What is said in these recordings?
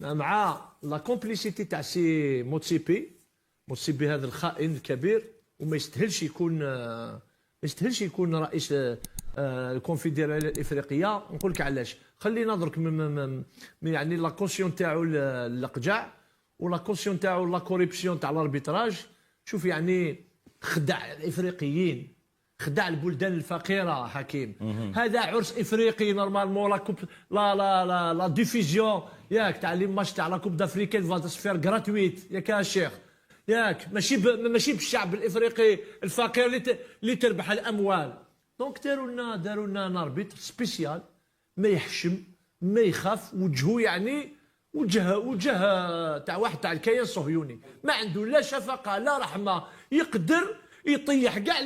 مع لا كومبليسيتي تاع سي موتسيبي هذا الخائن الكبير، وما يستاهلش يكون رئيس الكونفدراليه الافريقيه. نقول لك علاش. خلينا درك يعني لا كونسيون تاعو الاقجاع ولا كونسيون تاعو لا كوريبسيون تاع الاربيتراج. شوف يعني خدع الافريقيين، خدع البلدان الفقيره حكيم. هذا عرس افريقي نورمالمون لا كوب لا ديفيزيون ياك تاع لي ماتش تاع لا كوب دافريكان فا سفير غراتويت ياك الشيخ ياك، ماشي بالشعب الافريقي الفقير اللي تربح الاموال. دونك داروا لنا ناربيتر سبيسيال ما يحشم ما يخاف، وجهه يعني وجه تاع واحد تاع الكيان الصهيوني، ما عنده لا شفقه لا رحمه، يقدر يطيح كاع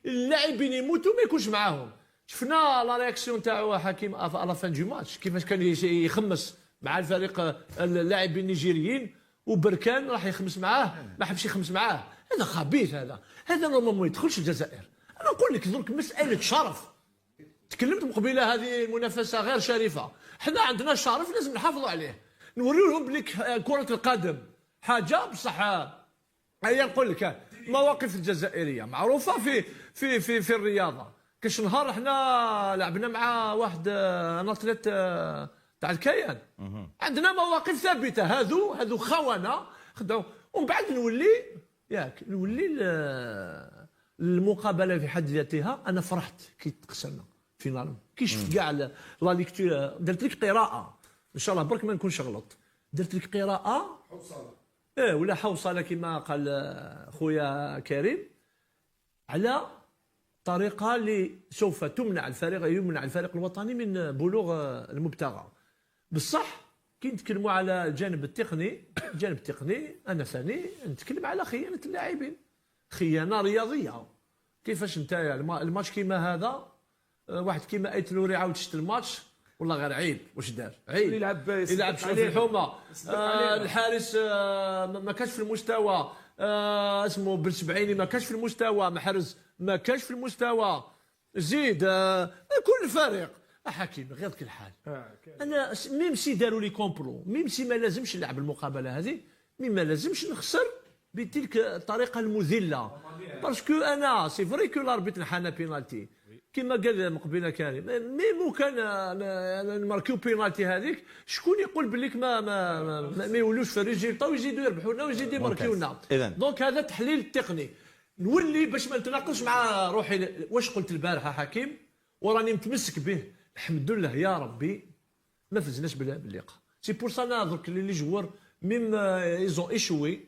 اللاعبين يموتوا ما يكونش معاهم. شفنا لا رياكسيون تاعو حكيم على فان دو ماتش كيفاش كان يخمس مع الفريق اللاعبين النيجيريين، وبركان راح يخمس معاه ما حبش يخمس معاه. هذا خبيث، هذا نورمالمون ما يدخلش الجزائر. انا نقول لك درك مساله شرف. تكلمت من قبيله هذه المنافسه غير شريفه، حنا عندنا الشرف لازم نحافظوا عليه، نوريو لهم بلي كره القدم حاجه بصح. هيا نقول لك مواقف الجزائريه معروفه في الرياضه. كاش نهار احنا لعبنا مع واحد ناطلت تاع الكيان، عندنا مواقف ثابته. هذو خونه خداو، ومن بعد نولي المقابله في حد ذاتها. انا فرحت كي تخسرنا فينال، كي شفت كاع لا ليكتور. درت لك قراءه ان شاء الله برك ما نكونش غلط، درت لك قراءه ولا حوصله كما قال خويا كريم، على طريقه اللي سوف يمنع الفريق الوطني من بلوغ المبتغى. بصح كي نتكلموا على الجانب التقني، انا ثاني نتكلم على خيانه اللاعبين، خيانه رياضيه. كيفاش انت الماتش كيما هذا، واحد كيما ايتلوري عاود شت الماتش والله غير عيب. واش دار؟ عيب يلعب شويه في الحومه. الحارس ما كانش في المستوى، اسمه بالسبعيني ما كانش في المستوى، محرز ما كانش في المستوى. زيد كل فريق حكيم غير كل حال. انا ميم سي داروا لي كومبلو، ميم سي ما لازمش نلعب المقابله هذه، ما لازمش نخسر بتلك الطريقه المذله. باسكو انا سي فري كو لاربيت نحانا بينالتي كما قال مقبله كريم، ميمو كان نماركيو بينالتي هذيك، شكون يقول بليك ما يولوش في الريزلتا ويزيدوا يربحونا ويزيدوا يماركيونا. دونك هذا تحليل تقني. نولي باش ما نتناقش مع روحي واش قلت البارحه حكيم، وراني متمسك به الحمد لله يا ربي ما فزناش باللقاء. سي بور سا انا درك لي جوار ميم ايزون ايشوي،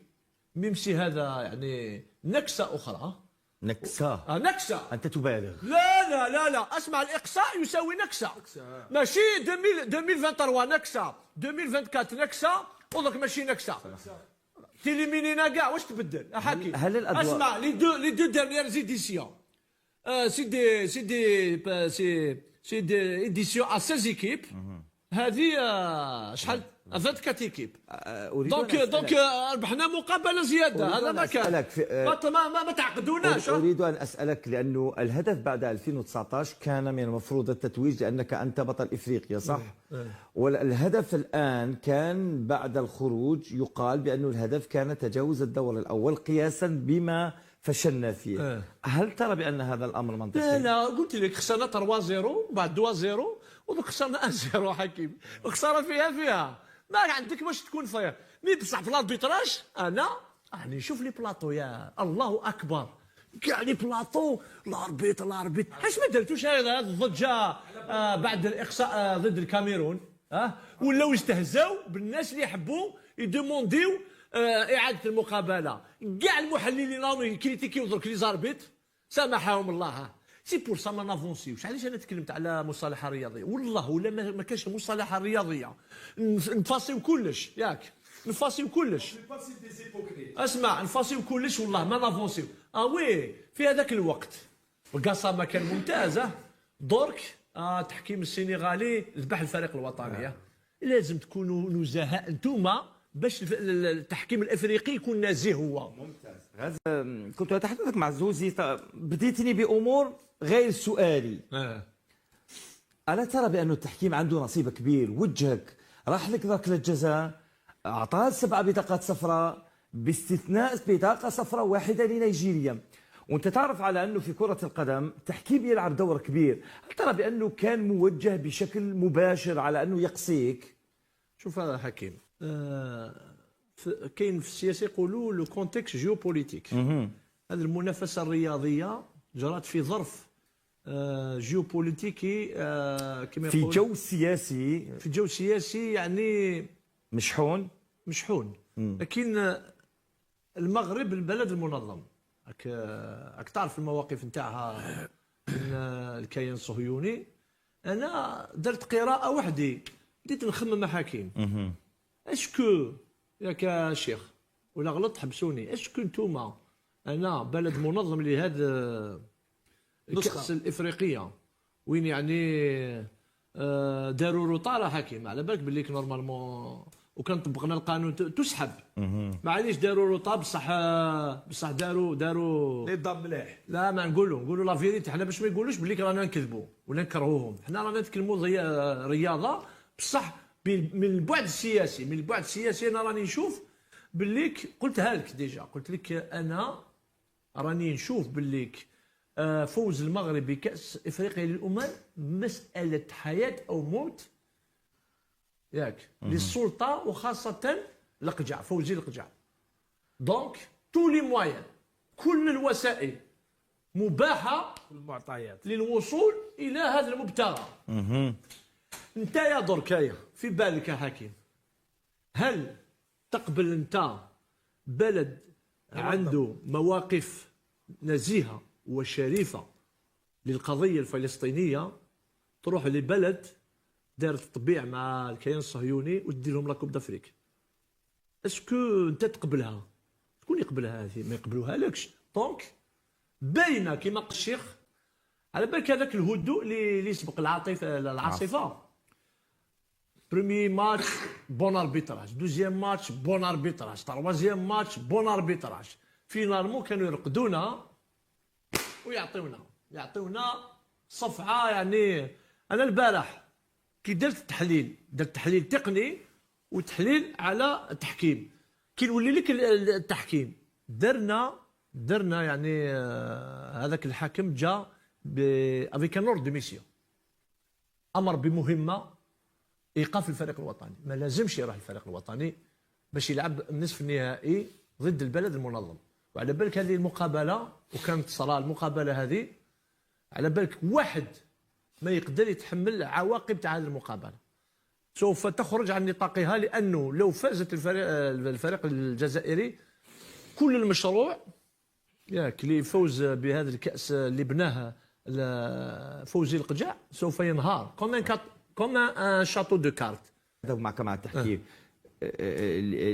ميم سي هذا يعني نكسه اخرى. نكسه انت تبالغ. لا اسمع، الاقصاء يساوي نكسه. ماشي 2023 نكسه، 2024 نكسه، ودرك ماشي نكسه. تيليمينينا كاع واش تبدل حكي. هل الادوار اسمع لي دو ديرنيير زيديسيون سي دي ايديسيون ا 16 ايكيب. هذه شحال 24 ايكيب. دونك ربحنا مقابله زياده. هذا ما كان ما تعقدوناش. اريد ان اسالك لانه الهدف بعد 2019 كان من المفروض التتويج لانك انت بطل افريقيا صح؟ والهدف الان كان بعد الخروج يقال بانه الهدف كان تجاوز الدور الاول قياسا بما فشلنا فيه. هل ترى بان هذا الامر منطقي؟ لا قلت لك خسرنا 3-0 بعد 2-0 ودوك خسرنا 1-0 حكيم. خساره فيها ما عندك باش تكون فيها. مي بصح في الاربيتراج انا راني نشوف لي بلاطو يا الله اكبر، كاع لي بلاطو الاربيط علاش ما درتوش هذا الضجه بعد الاقصاء ضد الكاميرون؟ ولاو يستهزاو بالناس اللي يحبوا يدومونديو اعاده المقابله. كاع المحللين راهم يكريتيكيو درك لي زاربيط سامحهم الله. سي بور سا ما نافونسيوش. علاش انا تكلمت على مصطلحات رياضيه؟ والله ولا ما كانش مصطلحات رياضيه نفاسيو كلش ياك، نفاسيو كلش. اسمع نفاسيو كلش والله ما نافونسيو. وي في هذاك الوقت القصامه كان ممتاز. درك التحكيم السنغالي ذبح الفريق الوطني. لازم تكونوا نزهاء انتوما باش التحكيم الافريقي يكون نزيه هو. ممتاز. كنت اتحدثك مع زوزي، بديتني بامور غير سؤالي. ألا ترى بأن التحكيم عنده نصيب كبير؟ وجهك راح لك ركله جزاء، اعطاه 7 بطاقات صفراء باستثناء بطاقه صفراء واحده لنيجيريا. وانت تعرف على انه في كره القدم التحكيم يلعب دور كبير. هل ترى بانه كان موجه بشكل مباشر على انه يقصيك؟ شوف هذا حكيم، كاين في السياسه يقولوا لو كونتكست جيوبوليتيك. هذه المنافسه الرياضيه جرت في ظرف جيوبوليتيكي، كما في يقول جو سياسي، في جو سياسي يعني مشحون. لكن المغرب البلد المنظم، راك تعرف المواقف نتاعها من الكيان الصهيوني. انا درت قراءه وحدي، بديت نخمم حكيم، اسكو ياك شيخ ولا غلط حبسوني، اسكو نتوما انا بلد منظم لهذا الكأس الافريقيه وين يعني داروا روطاره حكيم، على بالك باللي نورمالمون وكان طبقنا القانون تسحب. معليش داروا روطا بصح داروا نظام مليح. لا ما نقولوا لا فيريتي، حنا باش ما يقولوش باللي رانا نكذبوا ولا نكرهوهم، حنا رانا نتكلموا رياضه بصح من البعد السياسي. من البعد السياسي انا راني نشوف باللي قلتها لك ديجا، قلت لك انا راني نشوف باللي فوز المغرب بكأس افريقيا للامم مساله حياه او موت ياك للسلطه، وخاصه القجع، فوزي القجع. دونك تو لي موان، كل الوسائل مباحه المعطيات للوصول الى هذا المبتغى. انت يا دركايا في بالك يا حكيم، هل تقبل انت بلد عنده مواقف نزيهه وشريفه للقضيه الفلسطينيه تروح لبلد دارت تطبيع مع الكيان الصهيوني وتدير لهم لا كوب دافريك؟ اسكو انت تقبلها؟ شكون يقبلها هذه؟ ما يقبلوها لكش. دونك باينه كيما قال الشيخ، على بالك هذاك الهدوء اللي يسبق العاصفه. بريمي ماتش بون اربيتراج، دوزيام ماتش بون اربيتراج، تروازيام ماتش بون اربيتراج، فينالمون كانوا يرقدونا ويعطيونا صفعه. يعني انا البارح كي درت تحليل تقني وتحليل على التحكيم، كي نولي لك التحكيم درنا يعني هذاك الحاكم جا افيك ان اوردر دو ميسيون، امر بمهمه ايقاف الفريق الوطني. ما لازمش يروح الفريق الوطني باش يلعب النصف النهائي ضد البلد المنظم. وعلى بالك هذه المقابله، وكانت صراحه المقابله هذه على بالك واحد ما يقدر يتحمل عواقب تاع هذه المقابله، سوف تخرج عن نطاقها. لانه لو فازت الفريق الجزائري كل المشروع ياك لفوز بهذا الكاس اللي بناه فوزي القجع سوف ينهار كوم ان شاتو دو كارت. معك مع التحكيم.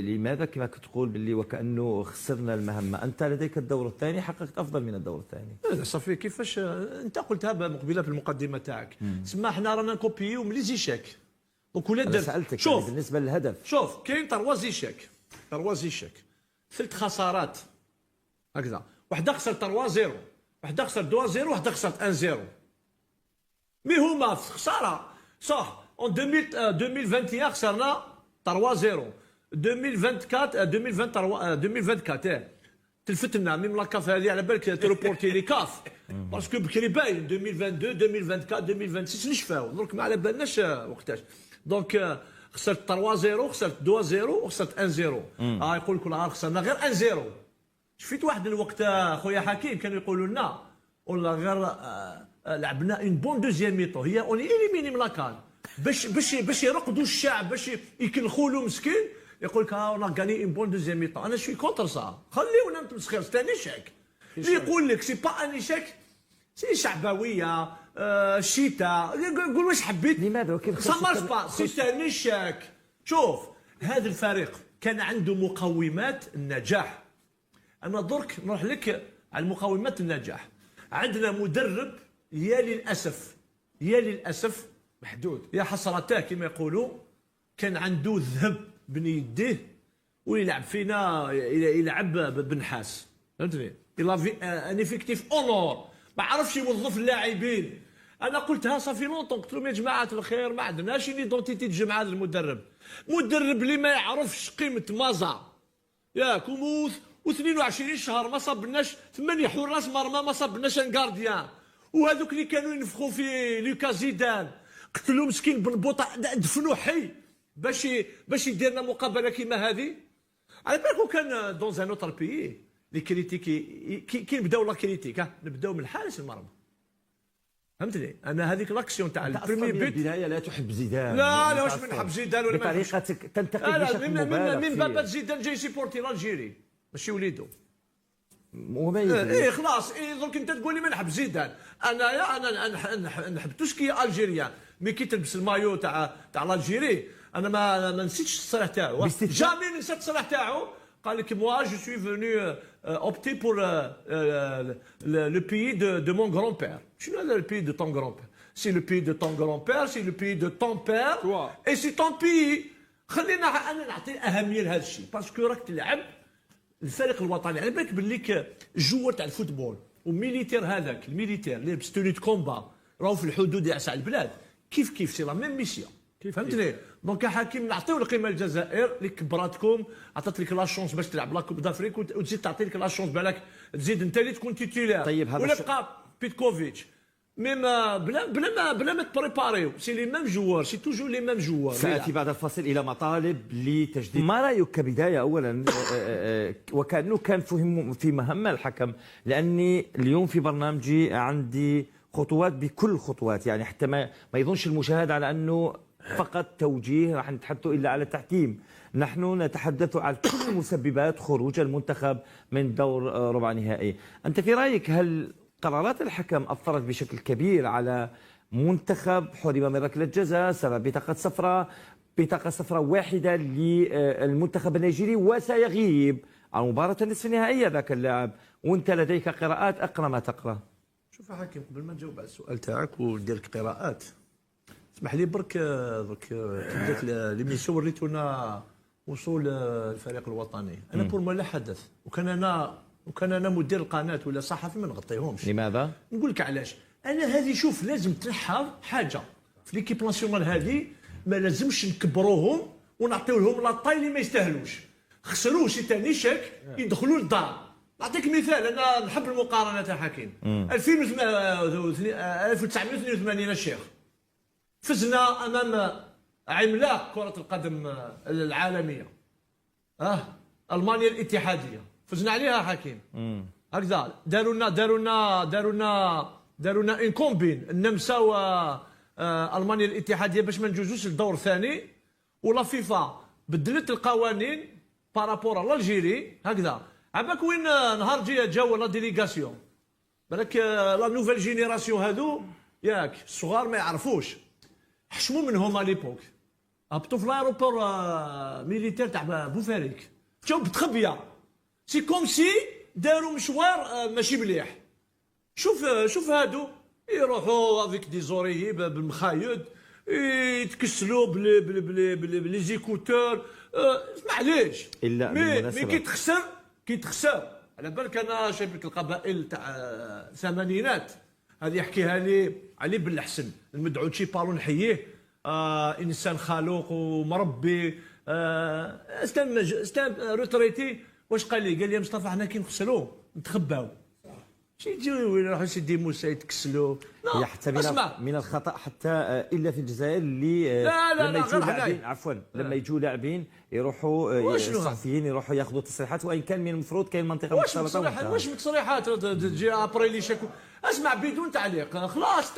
لماذا كما كنت تقول باللي وكأنه خسرنا المهمة؟ أنت لديك الدور الثاني حققت أفضل من الدور الثاني. صافي كيفاش أنت قلتها مقبلة في المقدمة تاعك، تسمى حنا رانا نكوبيو من لي زيشاك. دونك ولا درت سألتك شوف يعني بالنسبة للهدف، شوف كاين تروا زيشاك 3 خسارات هكذا، وحده خسرت 3-0، وحده خسرت 2-0، وحده خسرت 1-0. مي هما في خسارة صح. en 2021 خسرنا 3-0، 2024 تلفتنا ميم لاكاف هذه، على بالك تروبورتي لي كاف باسكو بكري باين 2022 2024 2026 نشفاو درك ما على بالناش وقتاش. دونك خسرت 3-0، خسرت 2-0، وخسرت 1-0. يقول لك خسرنا غير 1-0. شفت واحد الوقت خويا حكيم كانوا يقولوا لنا والله غير لعبنا اون بون دوزيام ميطو، هي اوني اليميني من لاكان باش يرقدوا الشعب، باش يكلخوا له مسكين. يقول لك انا غاني اون بون دوزيام ميطو. انا شوي كونتر سا، خليونا نتمسخر، سي ان ايشيك. اللي يقول لك سي با ان ايشيك سي شعبويه شتاء، قول واش حبيت. لماذا وكيف سا مارش با سي ان ايشيك. شوف هذا الفريق كان عنده مقومات النجاح. انا درك نروح لك على مقومات النجاح. عندنا مدرب يا للاسف محدود، يا حسرته كما يقولوا، كان عنده ذهب بين يديه ويلعب فينا، يلعب بنحاس، فهمتني؟ ان افيكتيف اونور، ما عرفش يوظف اللاعبين. انا قلتها صافي لونطون، قلت لهم يا جماعه الخير ما عندناش ليدونتيتي تجمع هذا المدرب، مدرب اللي ما يعرفش قيمه مازا ياك و22 شهر ما صابناش 8 حراس مرمى، ما صابناش ان غارديان، وهذوك اللي كانوا ينفخوا في لوكا زيدان قتلوا مسكين بالبوطه دفنوا حي باش يدير لنا مقابله كيما هذه. على بالك وكان دون ان اوتر بيي لي كريتيكي كي نبداو لا كريتيك نبداو من حارس المرمى، فهمتني؟ انا هذيك لاكسيون تاع البريمي بيت. البداية لا تحب زيدان، لا واش من نحب زيدان ولا ما نحبش؟ بطريقتك تنتقد لا بشكل مبالغ من فيه. بابا زيدان جاي سيبورتي لالجيري ماشي وليدو. وما يدري. خلاص درك انت تقول لي ما نحب زيدان، انا نحب توسكي الجيريان، مي كي تلبس المايو تاع الجيري انا ما نسيتش التصريح تاعو، جامي نسيت التصريح تاعو. قال لك موا جو سوي فوني اوبتي بور لو بيي دو مون غران بير. شنو هذا البيي دو طون غران بير؟ سي لو بيي دو طون غران بير، سي لو بيي دو طون بير اي سي طون بيي. خلينا انا نعطي اهميه لهذا الشيء باسكو راك تلعب الفريق الوطني. على بالك باللي الجوار تاع الفوتبول وميليتير، هذاك الميليتير اللي لبس توني كومبا راهو في الحدود تاع البلاد كيف سي لا ميم ميسيون، فهمتني؟ دونك حكيم نعطيو القيمه للجزائر اللي كبراتكم، عطات لك لا شونس باش تلعب لا كوب دافريك، وتزيد تعطي لك لا شونس بالك تزيد انت اللي تكون تيتولير. طيب هذا ولا بقى بيتكوفيتش ميم بلا ما تبريباريو، سي لي ميم جوار، سي توجور لي ميم جوار. سآتي بعد الفصل إلى مطالب لتجديد. ما رأيك كبداية أولا وكأنه كان في مهمة الحكم، لأني اليوم في برنامجي عندي خطوات بكل الخطوات، يعني حتى ما يظنش المشاهد على أنه فقط توجيه راح نتحدث إلا على التحكيم، نحن نتحدث عن كل مسببات خروج المنتخب من دور ربع نهائي. أنت في رأيك هل قرارات الحكم أثرت بشكل كبير على منتخب حرم من ركلة جزاء سبب بطاقة صفراء واحدة للمنتخب النيجيري وسيغيب عن مباراة النصف النهائية ذاك اللاعب، وأنت لديك قراءات أقرأ ما تقرأ؟ شوف حكيم، قبل ما نجاوب على السؤال تاعك وندير لك قراءات، اسمح لي برك بدات ليميسيون وريتونا وصول الفريق الوطني. انا بور ما لا حدث، وكان انا مدير القناه ولا صحفي ما نغطيهمش. لماذا؟ نقول لك علاش. انا هذه شوف لازم تنحى حاجه في ليكيب ناسيونال هذه، ما لازمش نكبروهم ونعطيو لهم لاطاي اللي ما يستاهلوش. خسروا سي تاني شك يدخلوا للدار. نعطيك مثال، انا نحب المقارنه تاع حكيم. 1982 الشيخ فزنا امام عملاق كره القدم العالميه، المانيا الاتحاديه، فزنا عليها حكيم. هكذا داروا لنا ان كومبين النمسا و المانيا الاتحاديه باش ما نجوزوش للدور الثاني، ولا فيفا بدلت القوانين بارابور الجيري. هكذا عباك وين نهار جاو لا ديليغاسيون، بالك لا نوفيل جينيراسيون هذو ياك الصغار ما يعرفوش، حشموا منهم ليبوك، هبطوا في لايروبور ميليتير تاع بوفاريك، جاو بتخبيه، سي كوم سي داروا مشوار ماشي مليح. شوف هادو يروحوا افيك دي زوريي بالمخايد، يتكسلوا بلي زيكوتور، معليش. الا مي كي تخسر على بالك. انا شايف لك القبائل تاع الثمانينات هذه يحكيها لي علي بن الحسن المدعو تشي بالو نحييه، انسان خلوق ومربي، استان روتريتي. واش قال لي مصطفى حنا كي نخسروا نتخباو، شي يجيو يروحوا سيدي موسى يتكسلوا. هي حتى من الخطا حتى الا في الجزائر اللي لا لما يجوا لاعبين لاعبين عفوا لما يجوا لاعبين يروحوا الصحفيين يروحوا ياخذوا تصريحات، وان كان من المفروض كاين منطقه مختلطه. واش تصريحات تجي ابري لي شكو. اسمع بدون تعليق، خلاص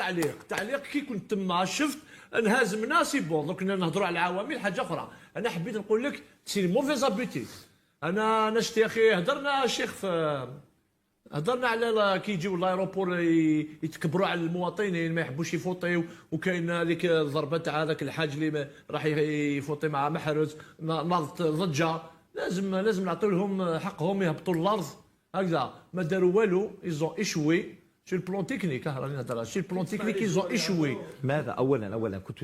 تعليق كي كنت تما شفت انهزم ناسي بون. دوك نهضروا على العوامل حاجه اخرى. انا حبيت نقول لك سي موفيز ابيتي. انا شتي اخي هضرنا الشيخ هضرنا على كي يجيو لايروبور يتكبروا على المواطنين ما يحبوش يفوطيو، وكاين هذيك الضربه تاع هذاك الحاج اللي راح يفوطي مع محرز ناضت ضجه. لازم نعطيو لهم حقهم يهبطوا الارض. هكذا ما داروا والو، ايزون ايشوي. سي البلون تكنيك راني نهضر، سي البلون تكنيك ايزون ايشوي. ماذا اولا كنت